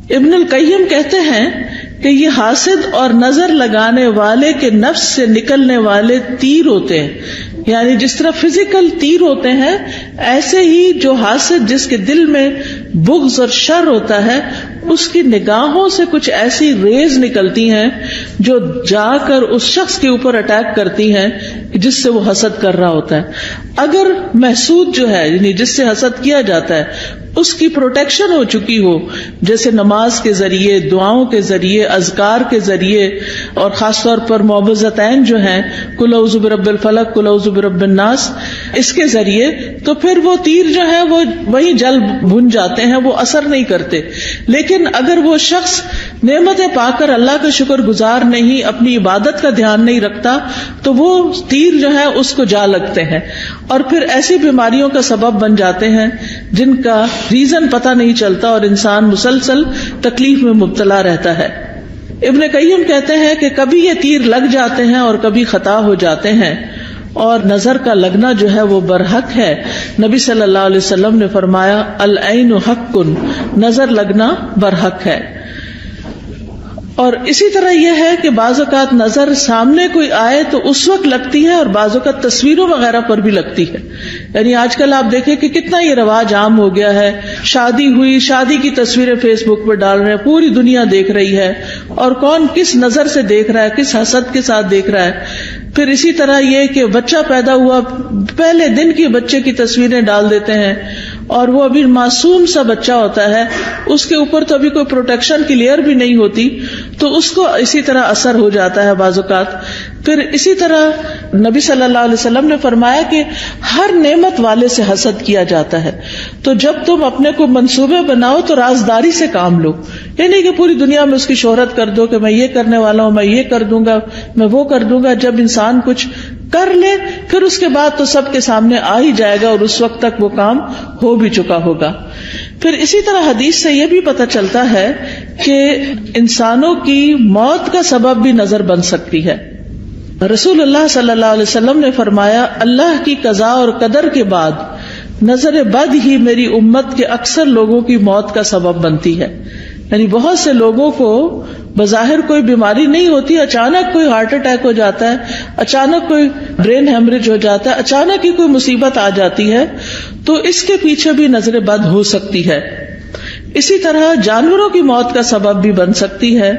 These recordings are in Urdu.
ابن القیم کہتے ہیں کہ یہ حاسد اور نظر لگانے والے کے نفس سے نکلنے والے تیر ہوتے ہیں، یعنی جس طرح فزیکل تیر ہوتے ہیں ایسے ہی جو حاسد جس کے دل میں بغض اور شر ہوتا ہے اس کی نگاہوں سے کچھ ایسی ریز نکلتی ہیں جو جا کر اس شخص کے اوپر اٹیک کرتی ہیں جس سے وہ حسد کر رہا ہوتا ہے۔ اگر محسود جو ہے یعنی جس سے حسد کیا جاتا ہے اس کی پروٹیکشن ہو چکی ہو، جیسے نماز کے ذریعے، دعاؤں کے ذریعے، اذکار کے ذریعے، اور خاص طور پر معوذتین جو ہیں قل اعوذ برب الفلق، قل اعوذ برب الناس، اس کے ذریعے، تو پھر وہ تیر جو ہے وہ وہیں جل بھن جاتے ہیں، وہ اثر نہیں کرتے۔ لیکن اگر وہ شخص نعمتیں پا کر اللہ کا شکر گزار نہیں، اپنی عبادت کا دھیان نہیں رکھتا، تو وہ تیر جو ہے اس کو جا لگتے ہیں اور پھر ایسی بیماریوں کا سبب بن جاتے ہیں جن کا ریزن پتہ نہیں چلتا اور انسان مسلسل تکلیف میں مبتلا رہتا ہے۔ ابن قیم کہتے ہیں کہ کبھی یہ تیر لگ جاتے ہیں اور کبھی خطا ہو جاتے ہیں، اور نظر کا لگنا جو ہے وہ برحق ہے۔ نبی صلی اللہ علیہ وسلم نے فرمایا العین حق، نظر لگنا برحق ہے۔ اور اسی طرح یہ ہے کہ بعض اوقات نظر سامنے کوئی آئے تو اس وقت لگتی ہے اور بعض اوقات تصویروں وغیرہ پر بھی لگتی ہے۔ یعنی آج کل آپ دیکھیں کہ کتنا یہ رواج عام ہو گیا ہے، شادی ہوئی، شادی کی تصویریں فیس بک پہ ڈال رہے ہیں، پوری دنیا دیکھ رہی ہے، اور کون کس نظر سے دیکھ رہا ہے، کس حسد کے ساتھ دیکھ رہا ہے۔ پھر اسی طرح یہ کہ بچہ پیدا ہوا، پہلے دن کی بچے کی تصویریں ڈال دیتے ہیں، اور وہ ابھی معصوم سا بچہ ہوتا ہے، اس کے اوپر تو ابھی کوئی پروٹیکشن کی لیئر بھی نہیں ہوتی، تو اس کو اسی طرح اثر ہو جاتا ہے بعض اوقات۔ پھر اسی طرح نبی صلی اللہ علیہ وسلم نے فرمایا کہ ہر نعمت والے سے حسد کیا جاتا ہے، تو جب تم اپنے کو منصوبے بناؤ تو رازداری سے کام لو، یہ نہیں کہ پوری دنیا میں اس کی شہرت کر دو کہ میں یہ کرنے والا ہوں، میں یہ کر دوں گا، میں وہ کر دوں گا۔ جب انسان کچھ کر لے پھر اس کے بعد تو سب کے سامنے آ ہی جائے گا، اور اس وقت تک وہ کام ہو بھی چکا ہوگا۔ پھر اسی طرح حدیث سے یہ بھی پتہ چلتا ہے کہ انسانوں کی موت کا سبب بھی نظر بن سکتی ہے۔ رسول اللہ صلی اللہ علیہ وسلم نے فرمایا اللہ کی قضاء اور قدر کے بعد نظر بد ہی میری امت کے اکثر لوگوں کی موت کا سبب بنتی ہے۔ یعنی بہت سے لوگوں کو بظاہر کوئی بیماری نہیں ہوتی، اچانک کوئی ہارٹ اٹیک ہو جاتا ہے، اچانک کوئی برین ہیمریج ہو جاتا ہے، اچانک ہی کوئی مصیبت آ جاتی ہے، تو اس کے پیچھے بھی نظر بد ہو سکتی ہے۔ اسی طرح جانوروں کی موت کا سبب بھی بن سکتی ہے۔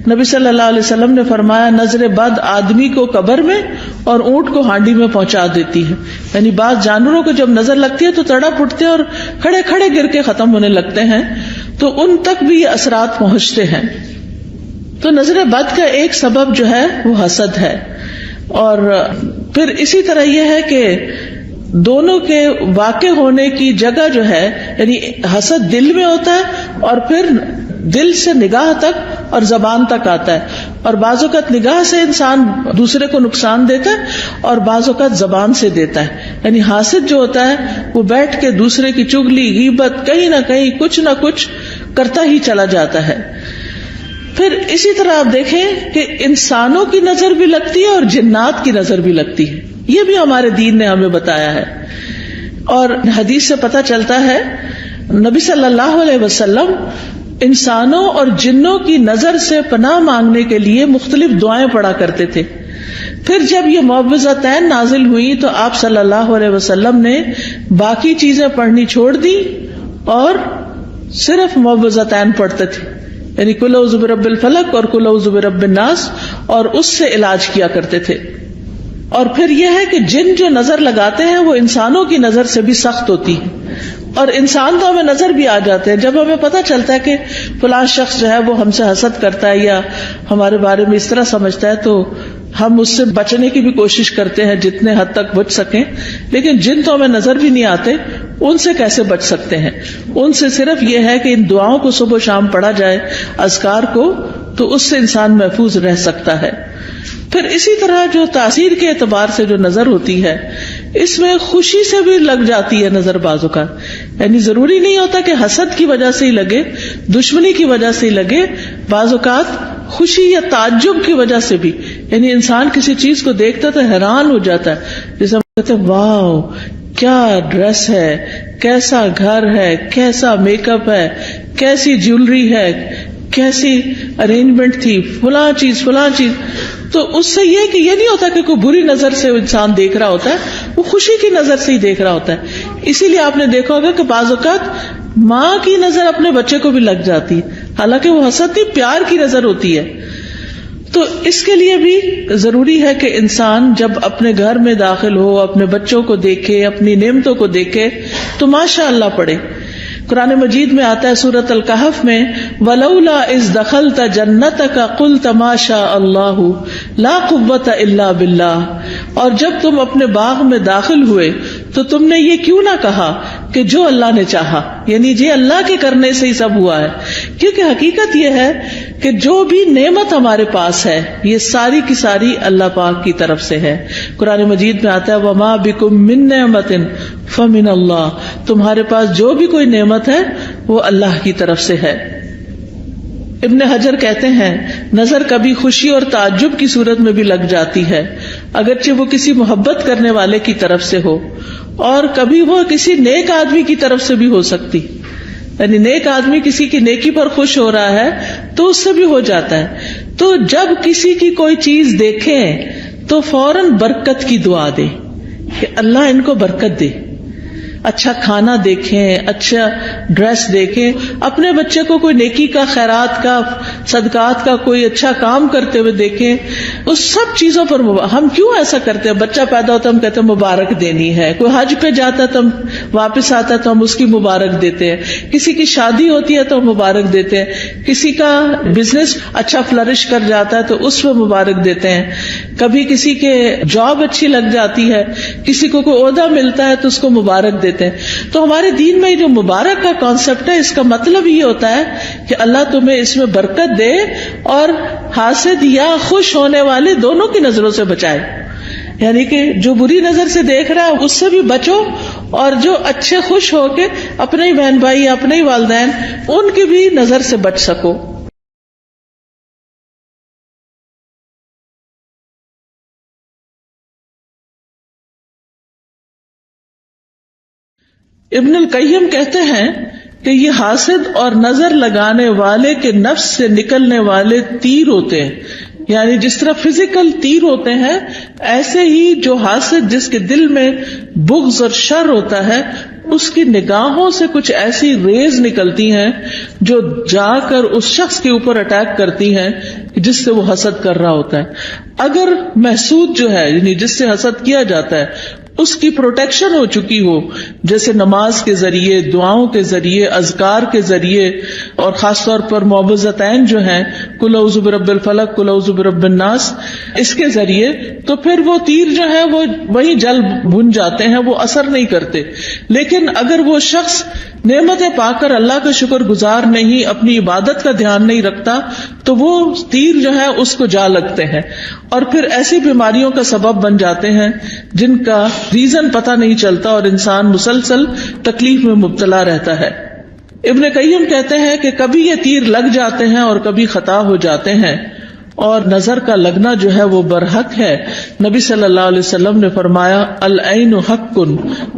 نبی صلی اللہ علیہ وسلم نے فرمایا نظر بد آدمی کو قبر میں اور اونٹ کو ہانڈی میں پہنچا دیتی ہے۔ یعنی بعض جانوروں کو جب نظر لگتی ہے تو تڑپ اٹھتے ہیں اور کھڑے کھڑے گر کے ختم ہونے لگتے ہیں، تو ان تک بھی یہ اثرات پہنچتے ہیں۔ تو نظر بد کا ایک سبب جو ہے وہ حسد ہے۔ اور پھر اسی طرح یہ ہے کہ دونوں کے واقع ہونے کی جگہ جو ہے، یعنی حسد دل میں ہوتا ہے اور پھر دل سے نگاہ تک اور زبان تک آتا ہے، اور بعض اوقات نگاہ سے انسان دوسرے کو نقصان دیتا ہے اور بعض اوقات زبان سے دیتا ہے۔ یعنی حاسد جو ہوتا ہے وہ بیٹھ کے دوسرے کی چغلی، غیبت، کہیں نہ کہیں کچھ نہ کچھ کرتا ہی چلا جاتا ہے۔ پھر اسی طرح آپ دیکھیں کہ انسانوں کی نظر بھی لگتی ہے اور جنات کی نظر بھی لگتی ہے، یہ بھی ہمارے دین نے ہمیں بتایا ہے۔ اور حدیث سے پتہ چلتا ہے نبی صلی اللہ علیہ وسلم انسانوں اور جنوں کی نظر سے پناہ مانگنے کے لیے مختلف دعائیں پڑھا کرتے تھے۔ پھر جب یہ معوذتین نازل ہوئی تو آپ صلی اللہ علیہ وسلم نے باقی چیزیں پڑھنی چھوڑ دی اور صرف معوذتین پڑھتے تھے، یعنی قل اعوذ برب الفلق اور قل اعوذ برب الناس، اور اس سے علاج کیا کرتے تھے۔ اور پھر یہ ہے کہ جن جو نظر لگاتے ہیں وہ انسانوں کی نظر سے بھی سخت ہوتی ہے، اور انسان تو ہمیں نظر بھی آ جاتے ہیں۔ جب ہمیں پتہ چلتا ہے کہ فلاں شخص جو ہے وہ ہم سے حسد کرتا ہے یا ہمارے بارے میں اس طرح سمجھتا ہے، تو ہم اس سے بچنے کی بھی کوشش کرتے ہیں جتنے حد تک بچ سکیں۔ لیکن جن تو ہمیں نظر بھی نہیں آتے، ان سے کیسے بچ سکتے ہیں؟ ان سے صرف یہ ہے کہ ان دعاؤں کو صبح و شام پڑھا جائے، اذکار کو، تو اس سے انسان محفوظ رہ سکتا ہے۔ پھر اسی طرح جو تاثیر کے اعتبار سے جو نظر ہوتی ہے، اس میں خوشی سے بھی لگ جاتی ہے نظر بعض اوقات، یعنی ضروری نہیں ہوتا کہ حسد کی وجہ سے ہی لگے، دشمنی کی وجہ سے ہی لگے، بعض اوقات خوشی یا تعجب کی وجہ سے بھی، یعنی انسان کسی چیز کو دیکھتا تو حیران ہو جاتا ہے، جیسے ہم کہتے ہیں واو کیا ڈریس ہے، کیسا گھر ہے، کیسا میک اپ ہے، کیسی جیولری ہے، کیسی ارینجمنٹ تھی، فلاں چیز. تو اس سے یہ نہیں ہوتا کہ کوئی بری نظر سے انسان دیکھ رہا ہوتا ہے، وہ خوشی کی نظر سے ہی دیکھ رہا ہوتا ہے. اسی لیے آپ نے دیکھا ہوگا کہ بعض اوقات ماں کی نظر اپنے بچے کو بھی لگ جاتی ہے، حالانکہ وہ حسد نہیں، پیار کی نظر ہوتی ہے. تو اس کے لیے بھی ضروری ہے کہ انسان جب اپنے گھر میں داخل ہو، اپنے بچوں کو دیکھے، اپنی نعمتوں کو دیکھے تو ماشاء اللہ پڑھے. قرآن مجید میں آتا ہے سورۃ الکہف میں وَلَوْلَا إِذْ دَخَلْتَ جَنَّتَكَ قُلْتَ مَا شَاءَ اللَّهُ لَا قُوَّةَ إِلَّا بِاللَّهِ، اور جب تم اپنے باغ میں داخل ہوئے تو تم نے یہ کیوں نہ کہا کہ جو اللہ نے چاہا، یعنی جی اللہ کے کرنے سے ہی سب ہوا ہے. کیونکہ حقیقت یہ ہے کہ جو بھی نعمت ہمارے پاس ہے یہ ساری کی ساری اللہ پاک کی طرف سے ہے. قرآن مجید میں آتا ہے وَمَا بِكُم مِّن نِّعْمَةٍ فَمِنَ اللَّهِ، تمہارے پاس جو بھی کوئی نعمت ہے وہ اللہ کی طرف سے ہے. ابن حجر کہتے ہیں نظر کبھی خوشی اور تعجب کی صورت میں بھی لگ جاتی ہے، اگرچہ وہ کسی محبت کرنے والے کی طرف سے ہو، اور کبھی وہ کسی نیک آدمی کی طرف سے بھی ہو سکتی، یعنی نیک آدمی کسی کی نیکی پر خوش ہو رہا ہے تو اس سے بھی ہو جاتا ہے. تو جب کسی کی کوئی چیز دیکھیں تو فوراً برکت کی دعا دے کہ اللہ ان کو برکت دے. اچھا کھانا دیکھیں، اچھا ڈریس دیکھیں، اپنے بچے کو کوئی نیکی کا، خیرات کا، صدقات کا کوئی اچھا کام کرتے ہوئے دیکھیں. اس سب چیزوں پر ہم کیوں ایسا کرتے ہیں؟ بچہ پیدا ہوتا ہے ہم کہتے ہیں مبارک دینی ہے، کوئی حج پہ جاتا ہے تو ہم واپس آتا ہے تو ہم اس کی مبارک دیتے ہیں، کسی کی شادی ہوتی ہے تو ہم مبارک دیتے ہیں، کسی کا بزنس اچھا فلرش کر جاتا ہے تو اس پہ مبارک دیتے ہیں، کبھی کسی کے جاب اچھی لگ جاتی ہے، کسی کو کوئی عہدہ ملتا ہے تو اس کو مبارک دیتے ہیں. تو ہمارے دین میں جو مبارک کا کانسیپٹ ہے اس کا مطلب یہ ہوتا ہے کہ اللہ تمہیں اس میں برکت دے اور حاسد یا خوش ہونے والے دونوں کی نظروں سے بچائے. یعنی کہ جو بری نظر سے دیکھ رہا ہے اس سے بھی بچو، اور جو اچھے خوش ہو کے اپنے ہی بہن بھائی، اپنے ہی والدین، ان کی بھی نظر سے بچ سکو. ابن القیم کہتے ہیں کہ یہ حاسد اور نظر لگانے والے کے نفس سے نکلنے والے تیر ہوتے ہیں. یعنی جس طرح فزیکل تیر ہوتے ہیں ایسے ہی جو حاسد جس کے دل میں بغض اور شر ہوتا ہے اس کی نگاہوں سے کچھ ایسی ریز نکلتی ہیں جو جا کر اس شخص کے اوپر اٹیک کرتی ہیں جس سے وہ حسد کر رہا ہوتا ہے. اگر محسود جو ہے یعنی جس سے حسد کیا جاتا ہے اس کی پروٹیکشن ہو چکی ہو، جیسے نماز کے ذریعے، دعاؤں کے ذریعے، اذکار کے ذریعے، اور خاص طور پر معوذتین جو ہیں قل اعوذ برب الفلق، قل اعوذ برب الناس، اس کے ذریعے، تو پھر وہ تیر جو ہیں وہ وہیں جل بھن جاتے ہیں، وہ اثر نہیں کرتے. لیکن اگر وہ شخص نعمتیں پا کر اللہ کا شکر گزار نہیں، اپنی عبادت کا دھیان نہیں رکھتا تو وہ تیر جو ہے اس کو جا لگتے ہیں اور پھر ایسی بیماریوں کا سبب بن جاتے ہیں جن کا ریزن پتہ نہیں چلتا اور انسان مسلسل تکلیف میں مبتلا رہتا ہے. ابن قیم کہتے ہیں کہ کبھی یہ تیر لگ جاتے ہیں اور کبھی خطا ہو جاتے ہیں، اور نظر کا لگنا جو ہے وہ برحق ہے. نبی صلی اللہ علیہ وسلم نے فرمایا العین حق،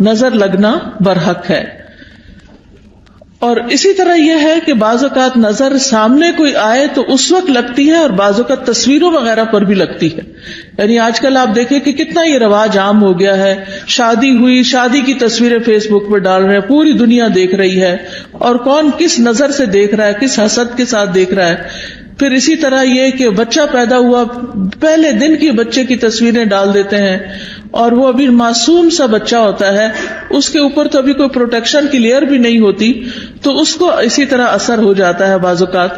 نظر لگنا برحق ہے. اور اسی طرح یہ ہے کہ بعض اوقات نظر سامنے کوئی آئے تو اس وقت لگتی ہے اور بعض اوقات تصویروں وغیرہ پر بھی لگتی ہے. یعنی آج کل آپ دیکھیں کہ کتنا یہ رواج عام ہو گیا ہے، شادی ہوئی، شادی کی تصویریں فیس بک پہ ڈال رہے ہیں، پوری دنیا دیکھ رہی ہے، اور کون کس نظر سے دیکھ رہا ہے، کس حسد کے ساتھ دیکھ رہا ہے. پھر اسی طرح یہ کہ بچہ پیدا ہوا، پہلے دن کی بچے کی تصویریں ڈال دیتے ہیں، اور وہ ابھی معصوم سا بچہ ہوتا ہے، اس کے اوپر تو ابھی کوئی پروٹیکشن کی لیئر بھی نہیں ہوتی، تو اس کو اسی طرح اثر ہو جاتا ہے بعض اوقات.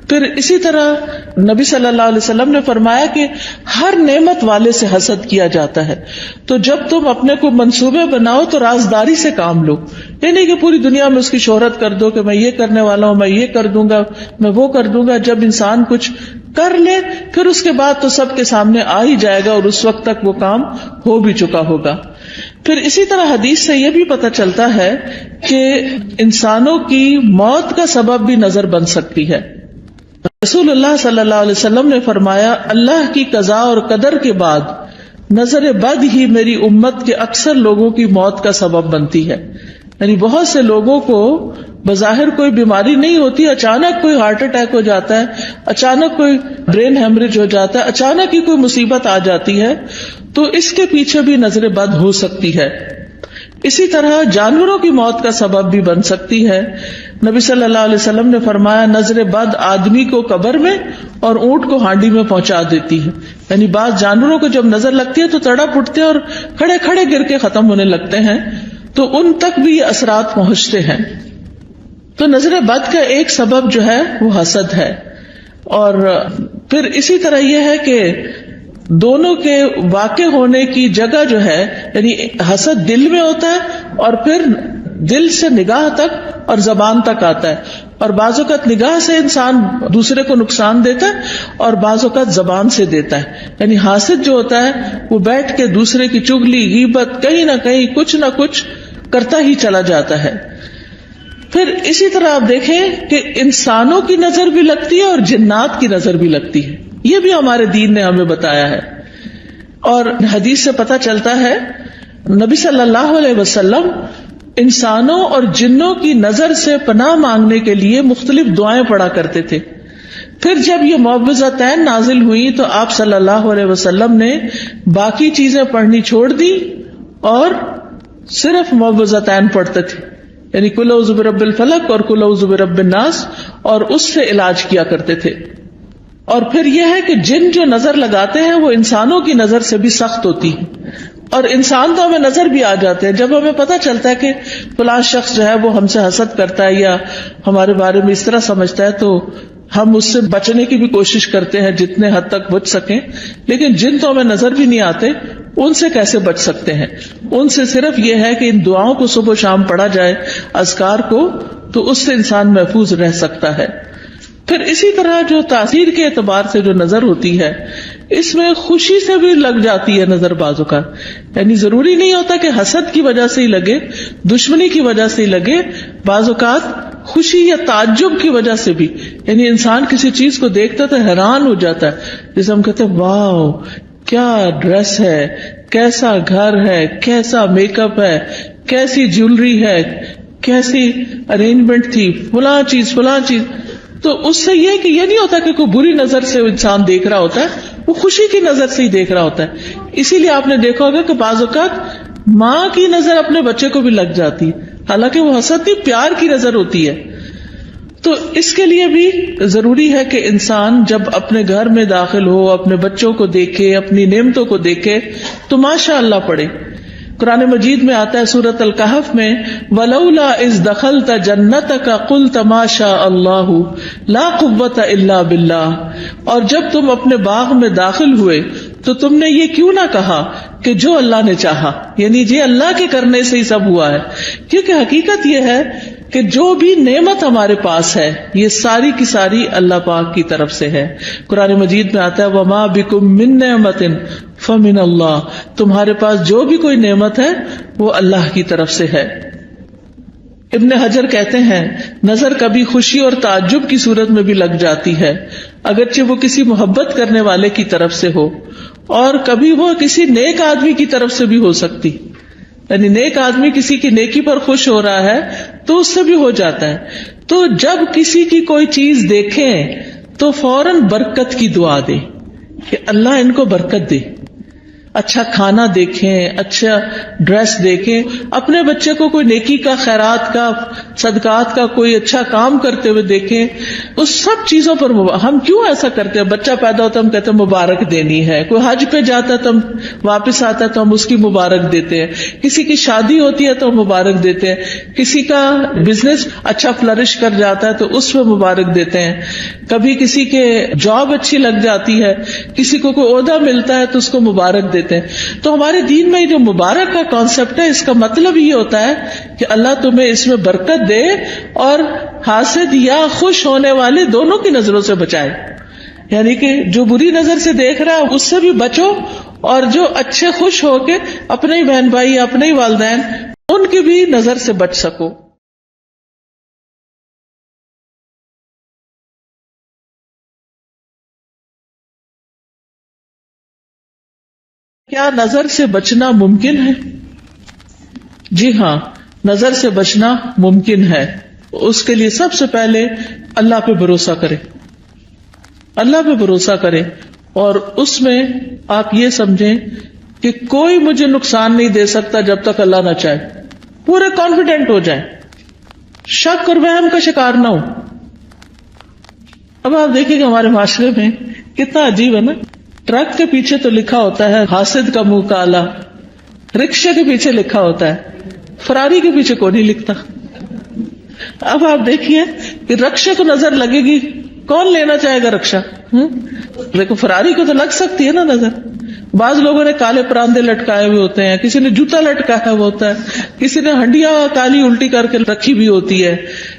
پھر اسی طرح نبی صلی اللہ علیہ وسلم نے فرمایا کہ ہر نعمت والے سے حسد کیا جاتا ہے. تو جب تم اپنے کو منصوبے بناؤ تو رازداری سے کام لو، یہ نہیں کہ پوری دنیا میں اس کی شہرت کر دو کہ میں یہ کرنے والا ہوں، میں یہ کر دوں گا، میں وہ کر دوں گا. جب انسان کچھ کر لے پھر اس کے بعد تو سب کے سامنے آ ہی جائے گا اور اس وقت تک وہ کام ہو بھی چکا ہوگا. پھر اسی طرح حدیث سے یہ بھی پتہ چلتا ہے کہ انسانوں کی موت کا سبب بھی نظر بن سکتی ہے. رسول اللہ صلی اللہ علیہ وسلم نے فرمایا اللہ کی قضاء اور قدر کے بعد نظر بد ہی میری امت کے اکثر لوگوں کی موت کا سبب بنتی ہے. یعنی بہت سے لوگوں کو بظاہر کوئی بیماری نہیں ہوتی، اچانک کوئی ہارٹ اٹیک ہو جاتا ہے، اچانک کوئی برین ہیمریج ہو جاتا ہے، اچانک ہی کوئی مصیبت آ جاتی ہے، تو اس کے پیچھے بھی نظر بد ہو سکتی ہے. اسی طرح جانوروں کی موت کا سبب بھی بن سکتی ہے. نبی صلی اللہ علیہ وسلم نے فرمایا نظر بد آدمی کو قبر میں اور اونٹ کو ہانڈی میں پہنچا دیتی ہے. یعنی بعض جانوروں کو جب نظر لگتی ہے تو تڑپ اٹھتے اور کھڑے کھڑے گر کے ختم ہونے لگتے ہیں، تو ان تک بھی یہ اثرات پہنچتے ہیں. تو نظر بد کا ایک سبب جو ہے وہ حسد ہے. اور پھر اسی طرح یہ ہے کہ دونوں کے واقع ہونے کی جگہ جو ہے، یعنی حسد دل میں ہوتا ہے اور پھر دل سے نگاہ تک اور زبان تک آتا ہے. اور بعض اوقات نگاہ سے انسان دوسرے کو نقصان دیتا ہے اور بعض اوقات زبان سے دیتا ہے. یعنی حاسد جو ہوتا ہے وہ بیٹھ کے دوسرے کی چگلی غیبت کہیں نہ کہیں کچھ نہ کچھ کرتا ہی چلا جاتا ہے. پھر اسی طرح آپ دیکھیں کہ انسانوں کی نظر بھی لگتی ہے اور جنات کی نظر بھی لگتی ہے. یہ بھی ہمارے دین نے ہمیں بتایا ہے. اور حدیث سے پتہ چلتا ہے نبی صلی اللہ علیہ وسلم انسانوں اور جنوں کی نظر سے پناہ مانگنے کے لیے مختلف دعائیں پڑھا کرتے تھے. پھر جب یہ معوذتین نازل ہوئی تو آپ صلی اللہ علیہ وسلم نے باقی چیزیں پڑھنی چھوڑ دی اور صرف معوذتین پڑھتے تھے. یعنی قل اعوذ برب الفلق اور قل اعوذ برب الناس، اور اس سے علاج کیا کرتے تھے. اور پھر یہ ہے کہ جن جو نظر لگاتے ہیں وہ انسانوں کی نظر سے بھی سخت ہوتی ہے. اور انسان تو ہمیں نظر بھی آ جاتے ہیں جب ہمیں پتہ چلتا ہے کہ فلاں شخص جو ہے وہ ہم سے حسد کرتا ہے یا ہمارے بارے میں اس طرح سمجھتا ہے، تو ہم اس سے بچنے کی بھی کوشش کرتے ہیں جتنے حد تک بچ سکیں. لیکن جن تو ہمیں نظر بھی نہیں آتے، ان سے کیسے بچ سکتے ہیں؟ ان سے صرف یہ ہے کہ ان دعاؤں کو صبح و شام پڑھا جائے، اذکار کو، تو اس سے انسان محفوظ رہ سکتا ہے. پھر اسی طرح جو تاثیر کے اعتبار سے جو نظر ہوتی ہے، اس میں خوشی سے بھی لگ جاتی ہے نظر بعض اوقات. یعنی ضروری نہیں ہوتا کہ حسد کی وجہ سے ہی لگے، دشمنی کی وجہ سے ہی لگے، بعض اوقات خوشی یا تعجب کی وجہ سے بھی. یعنی انسان کسی چیز کو دیکھتا تو حیران ہو جاتا ہے، جسے ہم کہتے ہیں واو کیا ڈریس ہے، کیسا گھر ہے، کیسا میک اپ ہے، کیسی جیولری ہے، کیسی ارینجمنٹ تھی، فلاں چیز. تو اس سے یہ کہ یہ نہیں ہوتا کہ کوئی بری نظر سے انسان دیکھ رہا ہوتا ہے، وہ خوشی کی نظر سے ہی دیکھ رہا ہوتا ہے. اسی لیے آپ نے دیکھا ہوگا کہ بعض اوقات ماں کی نظر اپنے بچے کو بھی لگ جاتی ہے، حالانکہ وہ حسد نہیں، پیار کی نظر ہوتی ہے. تو اس کے لیے بھی ضروری ہے کہ انسان جب اپنے گھر میں داخل ہو، اپنے بچوں کو دیکھے، اپنی نعمتوں کو دیکھے تو ماشاء اللہ پڑھے. قرآن مجید میں آتا ہے سورۃ الکہف میں وَلَوْلَا إِذْ دَخَلْتَ جَنَّتَكَ قُلْتَ مَا شَاءَ اللَّهُ لَا قُوَّةَ إِلَّا بِاللَّهِ. اور جب تم اپنے باغ میں داخل ہوئے تو تم نے یہ کیوں نہ کہا کہ جو اللہ نے چاہا، یعنی یہ اللہ کے کرنے سے ہی سب ہوا ہے. کیونکہ حقیقت یہ ہے کہ جو بھی نعمت ہمارے پاس ہے یہ ساری کی ساری اللہ پاک کی طرف سے ہے. قرآن مجید میں آتا ہے وَمَا بِكُم مِّن نِّعْمَةٍ فَمِنَ اللَّهِ، تمہارے پاس جو بھی کوئی نعمت ہے وہ اللہ کی طرف سے ہے. ابن حجر کہتے ہیں نظر کبھی خوشی اور تعجب کی صورت میں بھی لگ جاتی ہے، اگرچہ وہ کسی محبت کرنے والے کی طرف سے ہو، اور کبھی وہ کسی نیک آدمی کی طرف سے بھی ہو سکتی. یعنی نیک آدمی کسی کی نیکی پر خوش ہو رہا ہے تو اس سے بھی ہو جاتا ہے. تو جب کسی کی کوئی چیز دیکھیں تو فوراً برکت کی دعا دے کہ اللہ ان کو برکت دے. اچھا کھانا دیکھیں، اچھا ڈریس دیکھیں، اپنے بچے کو کوئی نیکی کا، خیرات کا، صدقات کا کوئی اچھا کام کرتے ہوئے دیکھیں. اس سب چیزوں پر ہم کیوں ایسا کرتے ہیں؟ بچہ پیدا ہوتا ہے ہم کہتے ہیں مبارک دینی ہے، کوئی حج پہ جاتا ہے تو ہم واپس آتا ہے تو ہم اس کی مبارک دیتے ہیں، کسی کی شادی ہوتی ہے تو ہم مبارک دیتے ہیں، کسی کا بزنس اچھا فلرش کر جاتا ہے تو اس پہ مبارک دیتے ہیں، کبھی کسی کے جاب اچھی لگ جاتی ہے، کسی کو کوئی عہدہ ملتا ہے تو اس کو مبارک دیتے ہیں. تو ہمارے دین میں جو مبارک کا کانسیپٹ ہے اس کا مطلب یہ ہوتا ہے کہ اللہ تمہیں اس میں برکت دے اور حاسد یا خوش ہونے والے دونوں کی نظروں سے بچائے. یعنی کہ جو بری نظر سے دیکھ رہا ہے اس سے بھی بچو، اور جو اچھے خوش ہو کے اپنے ہی بہن بھائی، اپنے ہی والدین، ان کی بھی نظر سے بچ سکو. کیا نظر سے بچنا ممکن ہے؟ جی ہاں، نظر سے بچنا ممکن ہے. اس کے لیے سب سے پہلے اللہ پہ بھروسہ کرے، اللہ پہ بھروسہ کرے، اور اس میں آپ یہ سمجھیں کہ کوئی مجھے نقصان نہیں دے سکتا جب تک اللہ نہ چاہے. پورے کانفیڈنٹ ہو جائیں، شک اور وہم کا شکار نہ ہو. اب آپ دیکھیں کہ ہمارے معاشرے میں کتنا عجیب ہے نا، ٹرک کے پیچھے تو لکھا ہوتا ہے حاسد کا منہ کالا، رکشے کے پیچھے لکھا ہوتا ہے، فراری کے پیچھے کوئی نہیں لکھتا. اب آپ دیکھیے کہ رکشے کو نظر لگے گی، کون لینا چاہے گا رکشا؟ لیکن فراری کو تو لگ سکتی ہے نا نظر. بعض لوگوں نے کالے پراندے لٹکائے ہوئے ہوتے ہیں، کسی نے جوتا لٹکایا ہوا ہوتا ہے، کسی نے ہنڈیا کالی الٹی کر کے رکھی بھی ہوتی ہے.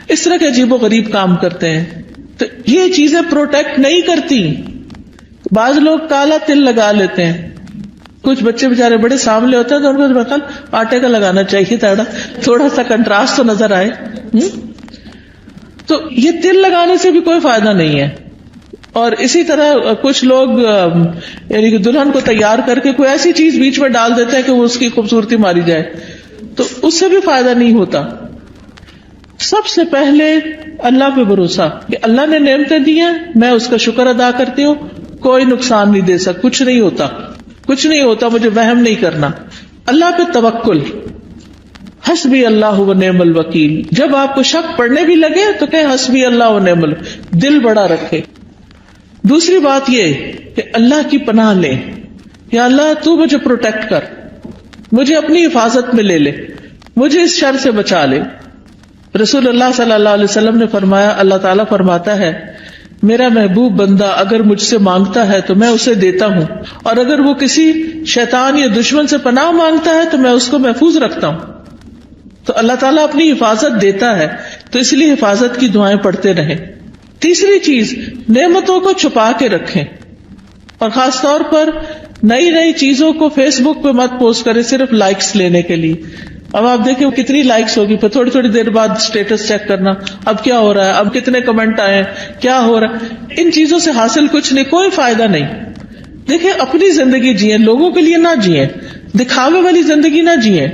اس طرح کے عجیب و غریب کام کرتے ہیں. تو یہ چیزیں پروٹیکٹ نہیں کرتی. بعض لوگ کالا تل لگا لیتے ہیں، کچھ بچے بےچارے بڑے سامنے ہوتے ہیں تو ان کو آٹے کا لگانا چاہیے تھوڑا سا کنٹراسٹ تو نظر آئے. تو یہ تل لگانے سے بھی کوئی فائدہ نہیں ہے. اور اسی طرح کچھ لوگ یعنی کہ دلہن کو تیار کر کے کوئی ایسی چیز بیچ میں ڈال دیتے ہیں کہ وہ اس کی خوبصورتی ماری جائے، تو اس سے بھی فائدہ نہیں ہوتا. سب سے پہلے اللہ پہ بھروسہ کہ اللہ نے نعمتیں دی ہیں، میں اس کا شکر ادا کرتی ہوں، کوئی نقصان نہیں دے سکتا، کچھ نہیں ہوتا، کچھ نہیں ہوتا، مجھے وہم نہیں کرنا. اللہ پہ توکل، حسبی اللہ و نعم الوکیل. جب آپ کو شک پڑنے بھی لگے تو کہیں حسبی اللہ و نعم الوکیل، دل بڑا رکھے. دوسری بات یہ کہ اللہ کی پناہ لے، یا اللہ تو مجھے پروٹیکٹ کر، مجھے اپنی حفاظت میں لے لے، مجھے اس شر سے بچا لے. رسول اللہ صلی اللہ علیہ وسلم نے فرمایا، اللہ تعالیٰ فرماتا ہے میرا محبوب بندہ اگر مجھ سے مانگتا ہے تو میں اسے دیتا ہوں، اور اگر وہ کسی شیطان یا دشمن سے پناہ مانگتا ہے تو میں اس کو محفوظ رکھتا ہوں. تو اللہ تعالیٰ اپنی حفاظت دیتا ہے، تو اس لیے حفاظت کی دعائیں پڑھتے رہیں. تیسری چیز، نعمتوں کو چھپا کے رکھیں، اور خاص طور پر نئی نئی چیزوں کو فیس بک پہ مت پوسٹ کریں صرف لائکس لینے کے لیے. اب آپ دیکھیں کتنی لائکس ہوگی، پھر تھوڑی تھوڑی دیر بعد اسٹیٹس چیک کرنا، اب کیا ہو رہا ہے، اب کتنے کمنٹ آئے ہیں، کیا ہو رہا ہے. ان چیزوں سے حاصل کچھ نہیں، کوئی فائدہ نہیں. دیکھیں اپنی زندگی جئیں، لوگوں کے لیے نہ جئیں، دکھاوے والی زندگی نہ جئیں.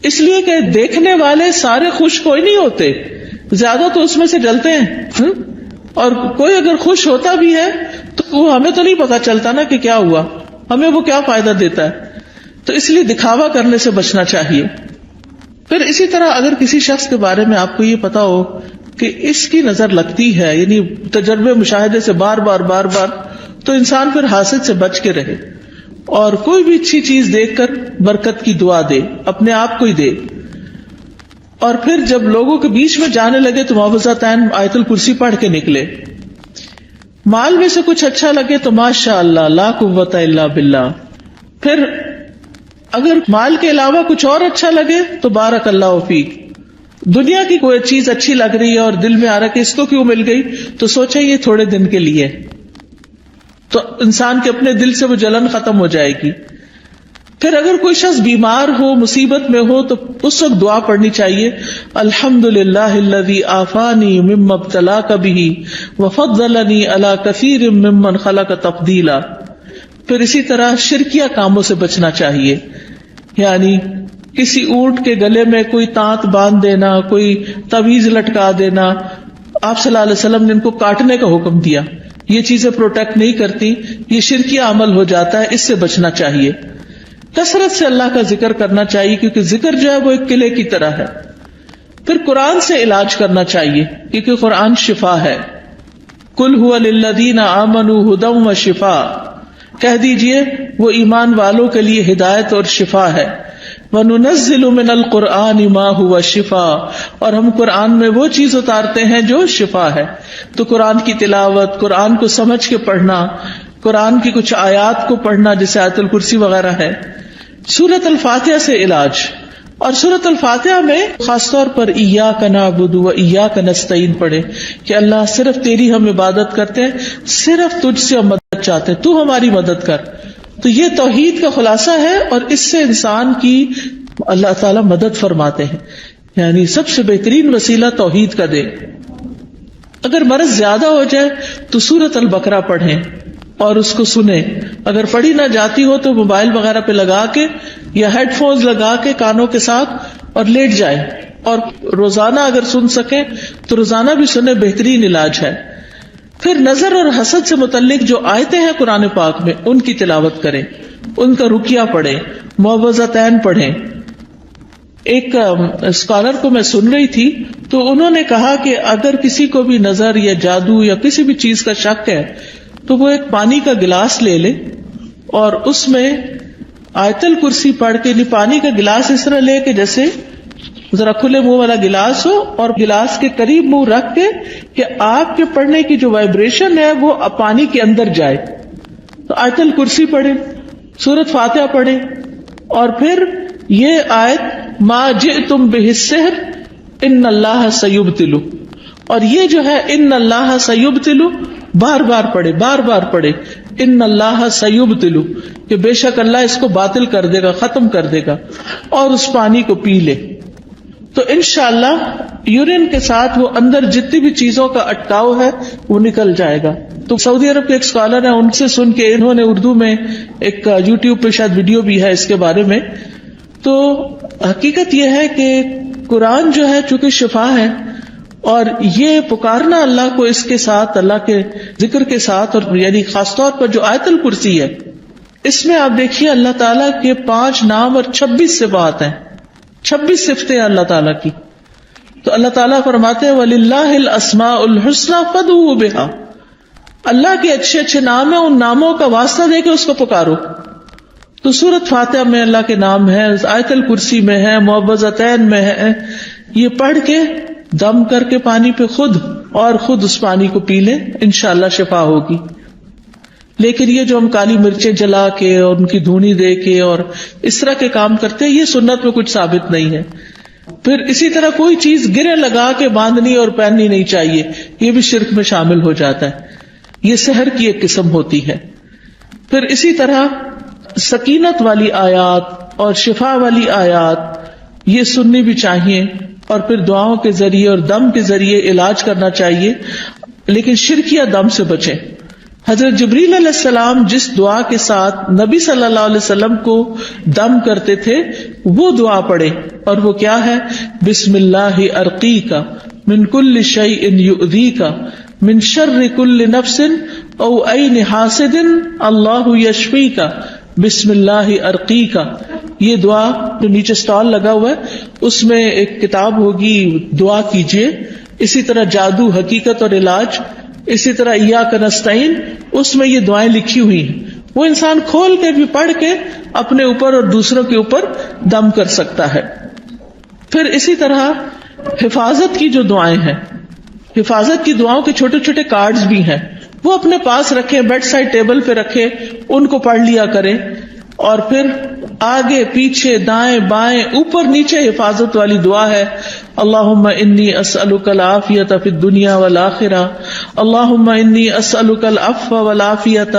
اس لیے کہ دیکھنے والے سارے خوش کوئی نہیں ہوتے، زیادہ تو اس میں سے جلتے ہیں. اور کوئی اگر خوش ہوتا بھی ہے تو وہ ہمیں تو نہیں پتا چلتا نا کہ کیا ہوا، ہمیں وہ کیا فائدہ دیتا ہے. تو اس لیے دکھاوا کرنے سے بچنا چاہیے. پھر اسی طرح اگر کسی شخص کے بارے میں آپ کو یہ پتا ہو کہ اس کی نظر لگتی ہے، یعنی تجربے مشاہدے سے بار بار، تو انسان پھر حاسد سے بچ کے رہے، اور کوئی بھی اچھی چیز دیکھ کر برکت کی دعا دے، اپنے آپ کو ہی دے. اور پھر جب لوگوں کے بیچ میں جانے لگے تو معوذتین آیت الکرسی پڑھ کے نکلے. مال میں سے کچھ اچھا لگے تو ماشاء اللہ لا قوت الا باللہ. پھر اگر مال کے علاوہ کچھ اور اچھا لگے تو بارک اللہ فیک. دنیا کی کوئی چیز اچھی لگ رہی ہے اور دل میں آ رہا کہ اس کو کیوں مل گئی، تو سوچا یہ تھوڑے دن کے لیے، تو انسان کے اپنے دل سے وہ جلن ختم ہو جائے گی. پھر اگر کوئی شخص بیمار ہو، مصیبت میں ہو، تو اس وقت دعا پڑھنی چاہیے، الحمدللہ الذی عافانی مما ابتلاک بہ وفضلنی علی کثیر ممن خلق تفضیلا. پھر اسی طرح شرکیہ کاموں سے بچنا چاہیے، یعنی کسی اونٹ کے گلے میں کوئی تانت باندھ دینا، کوئی تعویذ لٹکا دینا. آپ صلی اللہ علیہ وسلم نے ان کو کاٹنے کا حکم دیا. یہ چیزیں پروٹیکٹ نہیں کرتی، یہ شرکیہ عمل ہو جاتا ہے، اس سے بچنا چاہیے. کثرت سے اللہ کا ذکر کرنا چاہیے، کیونکہ ذکر جو ہے وہ ایک قلعے کی طرح ہے. پھر قرآن سے علاج کرنا چاہیے، کیونکہ قرآن شفا ہے. قل ھو للذین آمنوا ھدی وشفاء، کہہ دیجئے وہ ایمان والوں کے لیے ہدایت اور شفا ہے. وَنُنَزِّلُ مِنَ الْقُرْآنِ مَا هُوَ شِفَاء، اور ہم قرآن میں وہ چیز اتارتے ہیں جو شفا ہے. تو قرآن کی تلاوت، قرآن کو سمجھ کے پڑھنا، قرآن کی کچھ آیات کو پڑھنا جیسے آیت الکرسی وغیرہ ہے. سورۃ الفاتحہ سے علاج، اور سورۃ الفاتحہ میں خاص طور پر ایاک نعبد و ایاک نستعین پڑھے کہ اللہ صرف تیری ہم عبادت کرتے ہیں، صرف تجھ سے ہم مدد چاہتے ہیں، تو ہماری مدد کر. تو یہ توحید کا خلاصہ ہے، اور اس سے انسان کی اللہ تعالی مدد فرماتے ہیں. یعنی سب سے بہترین وسیلہ توحید کا دے. اگر مرض زیادہ ہو جائے تو سورۃ البقرہ پڑھیں، اور اس کو سنیں. اگر پڑھی نہ جاتی ہو تو موبائل وغیرہ پہ لگا کے یا ہیڈ فونز لگا کے کانوں کے ساتھ اور لیٹ جائیں, اور روزانہ اگر سن سکیں تو روزانہ بھی سنیں, بہترین علاج ہے. پھر نظر اور حسد سے متعلق جو آیتیں ہیں قرآن پاک میں ان کی تلاوت کریں, ان کا رقیہ پڑھیں, معوذتین پڑھیں. ایک اسکالر کو میں سن رہی تھی تو انہوں نے کہا کہ اگر کسی کو بھی نظر یا جادو یا کسی بھی چیز کا شک ہے تو وہ ایک پانی کا گلاس لے لے اور اس میں آیت الکرسی پڑھ کے, پانی کا گلاس اس طرح لے کے جیسے ذرا کھلے منہ والا گلاس ہو, اور گلاس کے قریب منہ رکھ کے کہ آپ کے پڑھنے کی جو وائبریشن ہے وہ پانی کے اندر جائے. تو آیت الکرسی پڑھیں, سورۃ فاتحہ پڑھیں, اور پھر یہ آیت ما جئتم بہ السحر ان اللہ سیبطل, اور یہ جو ہے ان اللہ سیبطل بار بار پڑھے, بار بار پڑھے, ان اللہ سیبطل, کہ بے شک اللہ اس کو باطل کر دے گا, ختم کر دے گا, اور اس پانی کو پی لے. تو انشاءاللہ یورین کے ساتھ وہ اندر جتنی بھی چیزوں کا اٹکاؤ ہے وہ نکل جائے گا. تو سعودی عرب کے ایک اسکالر ہیں, ان سے سن کے انہوں نے اردو میں ایک یوٹیوب پہ شاید ویڈیو بھی ہے اس کے بارے میں. تو حقیقت یہ ہے کہ قرآن جو ہے چونکہ شفا ہے, اور یہ پکارنا اللہ کو اس کے ساتھ, اللہ کے ذکر کے ساتھ, اور یعنی خاص طور پر جو آیت الکرسی ہے اس میں آپ دیکھیے اللہ تعالیٰ کے 5 نام اور 26 صفات ہیں, 26 صفتیں اللہ تعالیٰ کی. تو اللہ تعالیٰ فرماتے ہیں وَلِلَّهِ الْأَسْمَاءُ الْحُسْنَى فَادْعُوهُ بِهَا, اللہ کے اچھے اچھے نام ہیں, ان ناموں کا واسطہ دے کے اس کو پکارو. تو سورۃ فاتحہ میں اللہ کے نام ہے, آیت الکرسی میں ہے, معوذتین میں ہے. یہ پڑھ کے دم کر کے پانی پہ خود اس پانی کو پی لیں, انشاءاللہ شفا ہوگی. لیکن یہ جو ہم کالی مرچیں جلا کے اور ان کی دھونی دے کے اور اس طرح کے کام کرتے ہیں, یہ سنت میں کچھ ثابت نہیں ہے. پھر اسی طرح کوئی چیز گرے لگا کے باندھنی اور پہننی نہیں چاہیے, یہ بھی شرک میں شامل ہو جاتا ہے, یہ سحر کی ایک قسم ہوتی ہے. پھر اسی طرح سکینت والی آیات اور شفا والی آیات یہ سننی بھی چاہیے, اور پھر دعاؤں کے ذریعے اور دم کے ذریعے علاج کرنا چاہیے, لیکن شرکیہ دم سے بچیں. حضرت جبریل علیہ السلام جس دعا کے ساتھ نبی صلی اللہ علیہ وسلم کو دم کرتے تھے وہ دعا پڑھے, اور وہ کیا ہے, بسم اللہ ارقیک من کل شیء یؤذیک من شر کل نفس او عین حاسد اللہ یشفیک بسم اللہ ارقیک. یہ دعا جو نیچے سٹال لگا ہوا ہے اس میں ایک کتاب ہوگی, دعا کیجیے. اسی طرح جادو, حقیقت اور علاج, اسی طرح ایاک نستعین, اس میں یہ دعائیں لکھی ہوئی ہیں. وہ انسان کھول کے بھی پڑھ کے اپنے اوپر اور دوسروں کے اوپر دم کر سکتا ہے. پھر اسی طرح حفاظت کی جو دعائیں ہیں, حفاظت کی دعاؤں کے چھوٹے چھوٹے کارڈز بھی ہیں, وہ اپنے پاس رکھیں, بیڈ سائڈ ٹیبل پہ رکھیں, ان کو پڑھ لیا کریں. اور پھر آگے پیچھے دائیں بائیں اوپر نیچے حفاظت والی دعا ہے, اللہم انی اسألک العافیۃ فی الدنیا والآخرہ, اللہم انی اسألک العفو والعافیۃ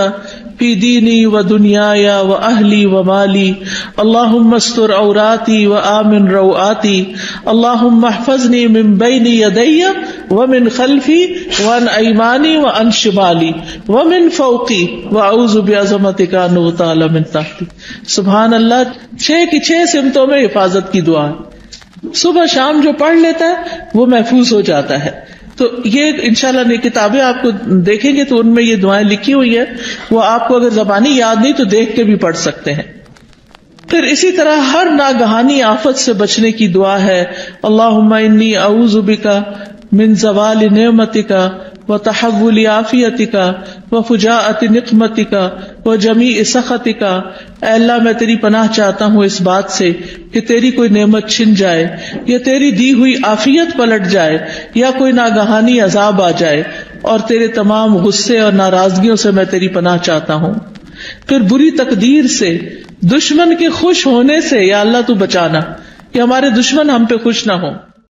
فی دینی و دنیای و اہلی و مالی, اللہم استر عوراتی و آمن روآتی, اللہم احفظنی من بین یدی ومن خلفی وعن ایمانی وعن شمالی ومن فوقی واعوذ بعظمتک ان اغتال من تحتی. سبحان اللہ, 6 کی 6 سمتوں میں حفاظت کی دعا ہے. صبح شام جو پڑھ لیتا ہے وہ محفوظ ہو جاتا ہے. تو یہ انشاءاللہ نئی کتابیں آپ کو دیکھیں گے تو ان میں یہ دعائیں لکھی ہوئی ہے, وہ آپ کو اگر زبانی یاد نہیں تو دیکھ کے بھی پڑھ سکتے ہیں. پھر اسی طرح ہر ناگہانی آفت سے بچنے کی دعا ہے, اللہم انی اعوذ بک من زوال نعمتک وتحول عافیتک وفجاءۃ نقمتک وجمیع سخطک. اے اللہ میں تیری پناہ چاہتا ہوں اس بات سے کہ تیری کوئی نعمت چھن جائے, یا تیری دی ہوئی عافیت پلٹ جائے, یا کوئی ناگہانی عذاب آ جائے, اور تیرے تمام غصے اور ناراضگیوں سے میں تیری پناہ چاہتا ہوں. پھر بری تقدیر سے, دشمن کے خوش ہونے سے یا اللہ تو بچانا کہ ہمارے دشمن ہم پہ خوش نہ ہوں.